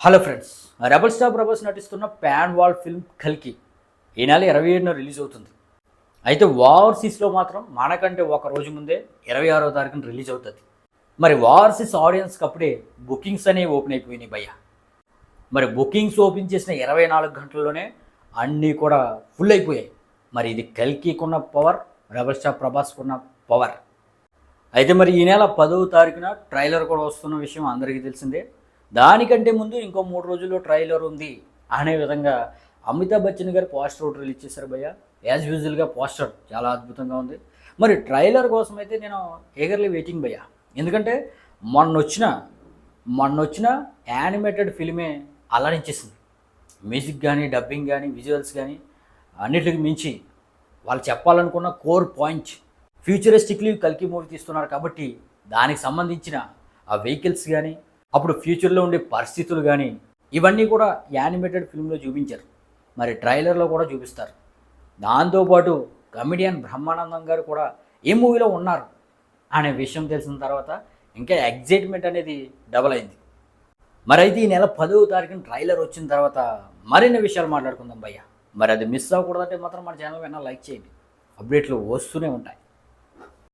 Hello friends, rebel star Prabhas నటిస్తున్న pan wall film కల్కి ఈ నెల 27న రిలీజ్ అవుతుంది. అయితే ఓవర్సీస్లో మాత్రం మనకంటే ఒక రోజు ముందే 26వ తారీఖున రిలీజ్ అవుతుంది. మరి ఓవర్సీస్ ఆడియన్స్కి అప్పుడే బుకింగ్స్ అనేవి ఓపెన్ అయిపోయినాయి భయ్య. మరి బుకింగ్స్ ఓపెన్ చేసిన 24 గంటల్లోనే అన్నీ కూడా ఫుల్ అయిపోయాయి. మరి ఇది కల్కికున్న పవర్, రెబల్ స్టార్ ప్రభాస్కున్న పవర్. అయితే మరి ఈ నెల 10వ తారీఖున ట్రైలర్ కూడా వస్తున్న విషయం అందరికీ తెలిసిందే. దానికంటే ముందు ఇంకో 3 రోజుల్లో ట్రైలర్ ఉంది అనే విధంగా అమితాబ్ బచ్చన్ గారు పోస్టర్ ఒకటి రిలీజ్ చేశారు భయ్య. యాజ్ యూజువల్గా పోస్టర్ చాలా అద్భుతంగా ఉంది. మరి ట్రైలర్ కోసం అయితే నేను ఈగర్లీ వెయిటింగ్ భయ్య. ఎందుకంటే మొన్నొచ్చిన యానిమేటెడ్ ఫిల్మే అలరించేసింది. మ్యూజిక్ కానీ, డబ్బింగ్ కానీ, విజువల్స్ కానీ అన్నిటికి మించి వాళ్ళు చెప్పాలనుకున్న కోర్ పాయింట్ ఫ్యూచరిస్టిక్లీ కల్కి మూవీ తీస్తున్నారు కాబట్టి దానికి సంబంధించిన ఆ వెహికల్స్ కానీ, అప్పుడు ఫ్యూచర్లో ఉండే పరిస్థితులు కానీ ఇవన్నీ కూడా యానిమేటెడ్ ఫిల్మ్లో చూపించారు. మరి ట్రైలర్లో కూడా చూపిస్తారు. దాంతోపాటు కమెడియన్ బ్రహ్మానందం గారు కూడా ఏ మూవీలో ఉన్నారు అనే విషయం తెలిసిన తర్వాత ఇంకా ఎగ్జైట్మెంట్ అనేది డబల్ అయింది. మరి అయితే ఈ నెల 10వ తారీఖున ట్రైలర్ వచ్చిన తర్వాత మరిన్ని విషయాలు మాట్లాడుకుందాం భయ్య. మరి అది మిస్ అవ్వకూడదంటే మాత్రం మన ఛానల్ వెన్నా లైక్ చేయండి. అప్డేట్లు వస్తూనే ఉంటాయి.